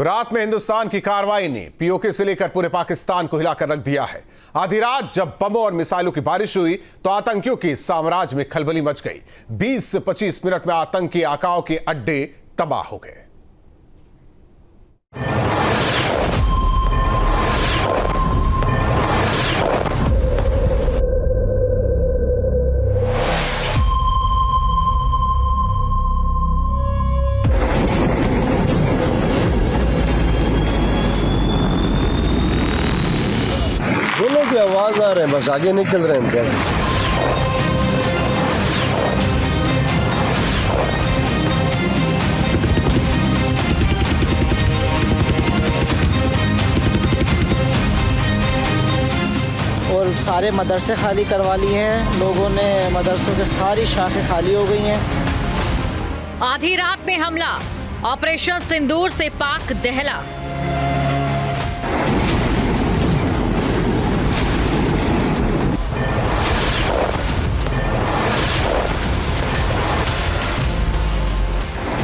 तो रात में हिंदुस्तान की कार्रवाई ने पीओके से लेकर पूरे पाकिस्तान को हिलाकर रख दिया है। आधी रात जब बमों और मिसाइलों की बारिश हुई तो आतंकियों के साम्राज्य में खलबली मच गई। 20 से 25 मिनट में आतंकी आकाओं के अड्डे तबाह हो गए। गोलों की आवाज आ रहे हैं, बस आगे निकल रहे हैं। और सारे मदरसे खाली करवा लिए हैं लोगों ने, मदरसों के सारी शाखें खाली हो गई हैं। आधी रात में हमला, ऑपरेशन सिंदूर से पाक दहला।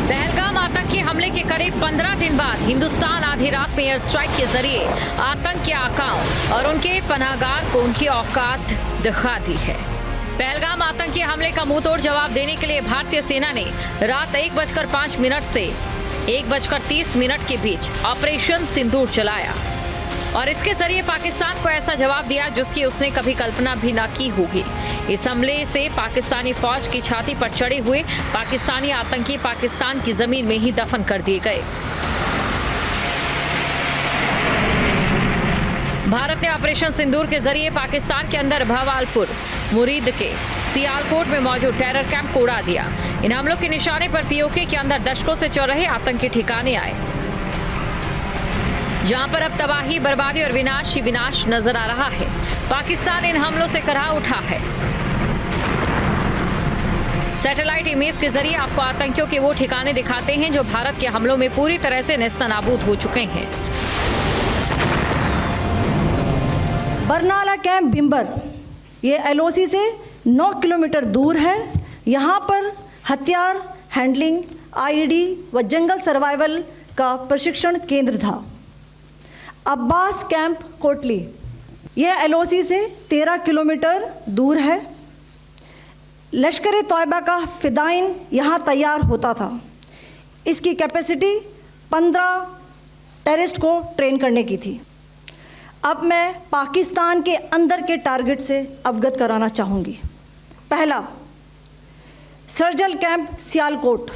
पहलगाम आतंकी हमले के करीब 15 दिन बाद हिंदुस्तान आधी रात में एयर स्ट्राइक के जरिए आतंक के आकाओं और उनके पनाहगार को उनकी औकात दिखा दी है। पहलगाम आतंकी हमले का मुंहतोड़ जवाब देने के लिए भारतीय सेना ने रात 1:05 से 1:30 के बीच ऑपरेशन सिंदूर चलाया और इसके जरिए पाकिस्तान को ऐसा जवाब दिया जिसकी उसने कभी कल्पना भी न की होगी। इस हमले से पाकिस्तानी फौज की छाती पर चढ़े हुए पाकिस्तानी आतंकी पाकिस्तान की जमीन में ही दफन कर दिए गए। भारत ने ऑपरेशन सिंदूर के जरिए पाकिस्तान के अंदर भवालपुर मुरीद के सियालकोट में मौजूद टेरर कैंप को उड़ा दिया। इन हमलों के निशाने पर पीओके के अंदर दशकों से चल रहे आतंकी ठिकाने आए, जहां पर अब तबाही, बर्बादी और विनाश ही विनाश नजर आ रहा है। पाकिस्तान इन हमलों से करहा उठा है। सैटेलाइट इमेज के जरिए आपको आतंकियों के वो ठिकाने दिखाते हैं जो भारत के हमलों में पूरी तरह से नेस्तनाबूद हो चुके हैं। बरनाला कैंप भिंबर, ये एलओसी से 9 किलोमीटर दूर है। यहाँ पर हथियार हैंडलिंग, आईईडी व जंगल सर्वाइवल का प्रशिक्षण केंद्र था। अब्बास कैंप कोटली, यह एलओसी से 13 किलोमीटर दूर है। लश्कर तौयबा का फिदाइन यहाँ तैयार होता था। इसकी कैपेसिटी 15 टेररिस्ट को ट्रेन करने की थी। अब मैं पाकिस्तान के अंदर के टारगेट से अवगत कराना चाहूँगी। पहला, सर्जल कैंप सियालकोट,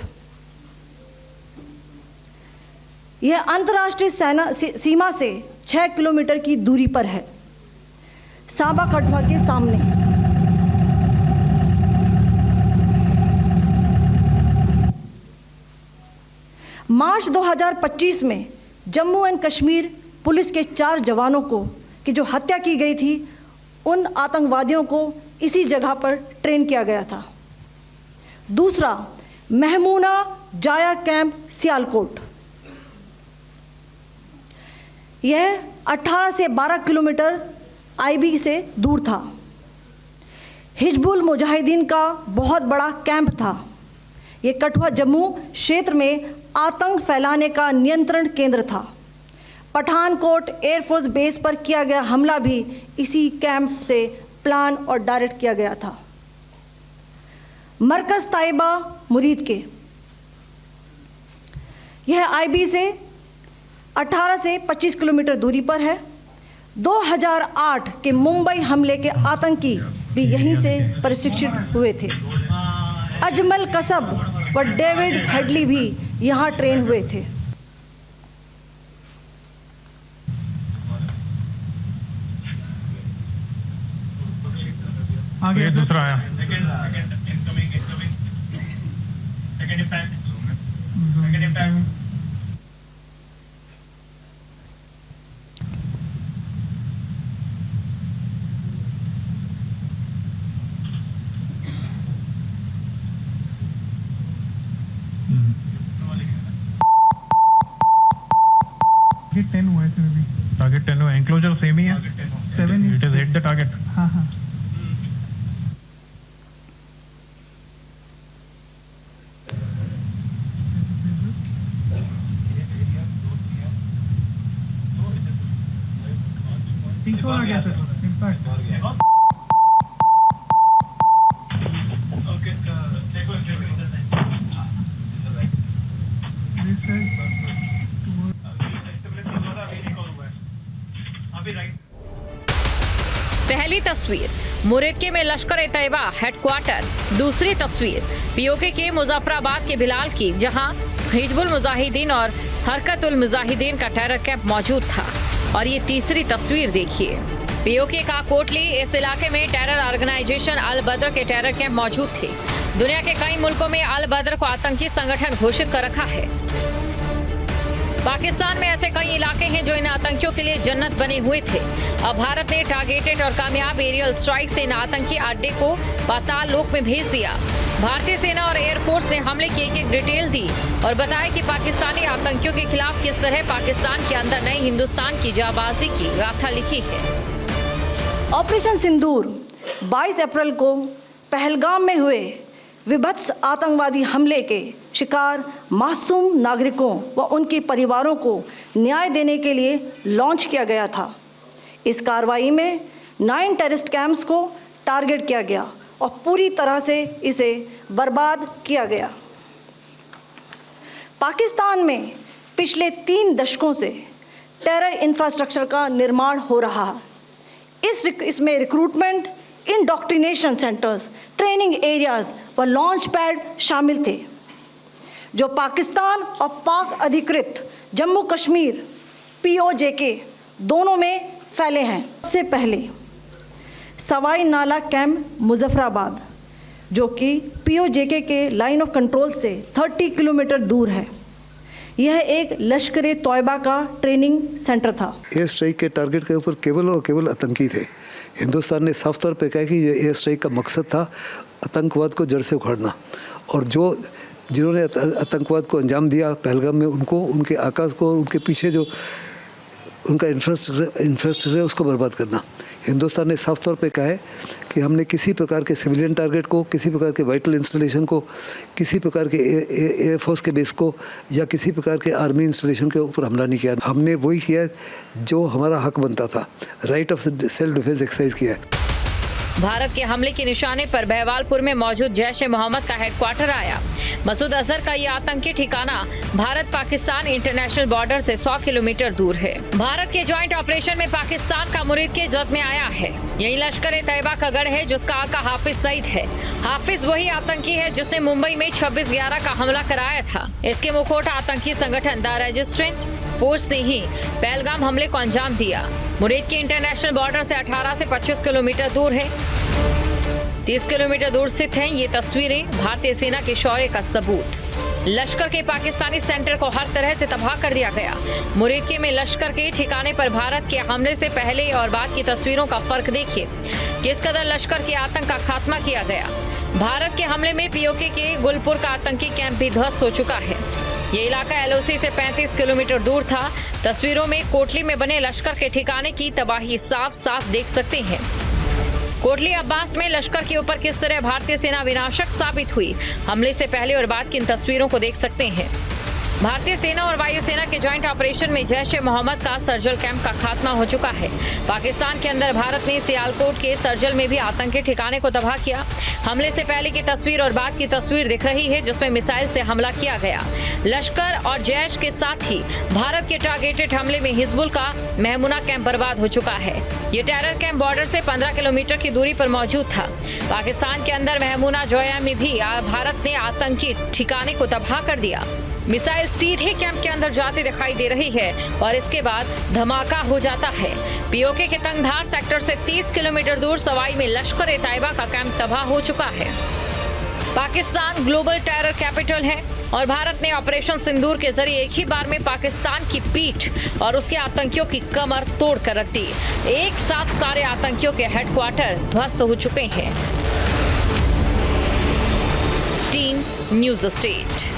यह अंतर्राष्ट्रीय सीमा से 6 किलोमीटर की दूरी पर है, सांबा कठुआ के सामने। मार्च 2025 में जम्मू एंड कश्मीर पुलिस के 4 जवानों को की जो हत्या की गई थी, उन आतंकवादियों को इसी जगह पर ट्रेन किया गया था। दूसरा, महमूना जाया कैंप सियालकोट, यह 18 से 12 किलोमीटर आईबी से दूर था। हिजबुल मुजाहिदीन का बहुत बड़ा कैंप था। ये कठुआ जम्मू क्षेत्र में आतंक फैलाने का नियंत्रण केंद्र था। पठानकोट एयरफोर्स बेस पर किया गया हमला भी इसी कैंप से प्लान और डायरेक्ट किया गया था। मरकज ताइबा मुरीद के, यह आईबी से 18 से 25 किलोमीटर दूरी पर है। 2008 के मुंबई हमले के आतंकी भी यहीं से प्रशिक्षित हुए थे। अजमल कसब व डेविड हेडली भी यहाँ ट्रेन हुए थे। आगे दूसरा आया। टारगेट 10 हुआ है फिर भी। टारगेट 10 हुआ, एंक्लोजर सेम ही है। 7 it is hit the target. हाँ हाँ। 300 आ गया सर इम्पैक्ट पहली तस्वीर मुरेक्के में लश्कर-ए-तैयबा हेडक्वार्टर। दूसरी तस्वीर पीओके के मुजफ्फराबाद के बिलाल की, जहां हिजबुल मुजाहिदीन और हरकतुल मुजाहिदीन का टेरर कैंप मौजूद था। और ये तीसरी तस्वीर देखिए, पीओके का कोटली। इस इलाके में टेरर ऑर्गेनाइजेशन अल बद्र के टेरर कैंप मौजूद थे। दुनिया के कई मुल्कों में अल बद्र को आतंकी संगठन घोषित कर रखा है। पाकिस्तान में ऐसे कई इलाके हैं जो इन आतंकियों के लिए जन्नत बने हुए थे। अब भारत ने टारगेटेड और कामयाब एरियल स्ट्राइक से इन आतंकी अड्डे को पाताल लोक में भेज दिया। भारतीय सेना और एयरफोर्स ने हमले की एक डिटेल दी और बताया कि पाकिस्तानी आतंकियों के खिलाफ किस तरह पाकिस्तान के अंदर नए हिंदुस्तान की जाबाजी की गाथा लिखी है। ऑपरेशन सिंदूर 22 अप्रैल को पहलगाम में हुए विभत्स आतंकवादी हमले के शिकार मासूम नागरिकों व उनके परिवारों को न्याय देने के लिए लॉन्च किया गया था। इस कार्रवाई में 9 टेररिस्ट कैंप्स को टारगेट किया गया और पूरी तरह से इसे बर्बाद किया गया। पाकिस्तान में पिछले 3 दशकों से टेरर इंफ्रास्ट्रक्चर का निर्माण हो रहा है। इसमें recruitment, indoctrination centres, training areas व लॉन्च पैड शामिल थे, जो पाकिस्तान और पाक अधिकृत जम्मू कश्मीर POJK दोनों में फैले हैं। इससे पहले सवाई नाला कैंप मुजफ्फराबाद, जो कि POJK के लाइन ऑफ कंट्रोल से 30 किलोमीटर दूर है, यह एक लश्कर-ए-तैयबा का ट्रेनिंग सेंटर था। एयर स्ट्राइक के टारगेट के ऊपर केवल और केवल आतंकी थे। हिंदुस्तान ने साफ तौर पे कहा कि ये एयर स्ट्राइक का मकसद था आतंकवाद को जड़ से उखाड़ना, और जिन्होंने आतंकवाद को अंजाम दिया पहलगाम में, उनको, उनके आकाश को, उनके पीछे जो उनका इंफ्रास्ट्रक्चर है उसको बर्बाद करना। हिंदुस्तान ने साफ तौर पे कहा है कि हमने किसी प्रकार के सिविलियन टारगेट को, किसी प्रकार के वाइटल इंस्टॉलेशन को, किसी प्रकार के एयरफोर्स के बेस को या किसी प्रकार के आर्मी इंस्टॉलेशन के ऊपर हमला नहीं किया। हमने वही किया जो हमारा हक बनता था, right of self defence exercise किया है। भारत के हमले के निशाने पर बहवालपुर में मौजूद जैश-ए-मोहम्मद का हेडक्वार्टर आया। मसूद अजहर का ये आतंकी ठिकाना भारत पाकिस्तान इंटरनेशनल बॉर्डर से 100 किलोमीटर दूर है। भारत के ज्वाइंट ऑपरेशन में पाकिस्तान का मुरीद के जद में आया है। यही लश्कर-ए-तैयबा का गढ़ है, जिसका आका हाफिज सईद है। हाफिज वही आतंकी है जिसने मुंबई में 26/11 का हमला कराया था। इसके मुखौटा आतंकी संगठन द रेजिस्टेंट फोर्स ने ही पहलगाम हमले को अंजाम दिया। मुरीद के इंटरनेशनल बॉर्डर से 18 से 25 किलोमीटर दूर है। 30 किलोमीटर दूर स्थित हैं ये तस्वीरें भारतीय सेना के शौर्य का सबूत। लश्कर के पाकिस्तानी सेंटर को हर तरह से तबाह कर दिया गया। मुरीद में लश्कर के ठिकाने पर भारत के हमले से पहले और बाद की तस्वीरों का फर्क देखिए। किस कदर लश्कर के आतंक का खात्मा किया गया। भारत के हमले में POK के गुलपुर का आतंकी कैंप भी ध्वस्त हो चुका है। ये इलाका LOC से 35 किलोमीटर दूर था। तस्वीरों में कोटली में बने लश्कर के ठिकाने की तबाही साफ साफ देख सकते हैं। कोटली अब्बास में लश्कर के ऊपर किस तरह भारतीय सेना विनाशक साबित हुई, हमले से पहले और बाद की इन तस्वीरों को देख सकते हैं। भारतीय सेना और वायुसेना के ज्वाइंट ऑपरेशन में जैश-ए-मोहम्मद का सर्जिल कैंप का खात्मा हो चुका है। पाकिस्तान के अंदर भारत ने सियालकोट के सर्जिल में भी आतंकी ठिकाने को तबाह किया। हमले से पहले की तस्वीर और बाद की तस्वीर दिख रही है, जिसमें मिसाइल से हमला किया गया। लश्कर और जैश के साथ ही भारत के टारगेटेड हमले में हिजबुल का महमुना कैंप बर्बाद हो चुका है। ये टेरर कैंप बॉर्डर से 15 किलोमीटर की दूरी पर मौजूद था। पाकिस्तान के अंदर महमुना जोया में भी भारत ने आतंकी ठिकाने को तबाह कर दिया। मिसाइल सीधे कैंप के अंदर जाती दिखाई दे रही है और इसके बाद धमाका हो जाता है। POK के तंगधार सेक्टर से 30 किलोमीटर दूर सवाई में लश्कर-ए-तैयबा का कैंप तबाह हो चुका है। पाकिस्तान ग्लोबल टेरर कैपिटल है और भारत ने ऑपरेशन सिंदूर के जरिए एक ही बार में पाकिस्तान की पीठ और उसके आतंकियों की कमर तोड़ कर रख दी। एक साथ सारे आतंकियों के हेडक्वार्टर ध्वस्त हो चुके हैं। Team news state.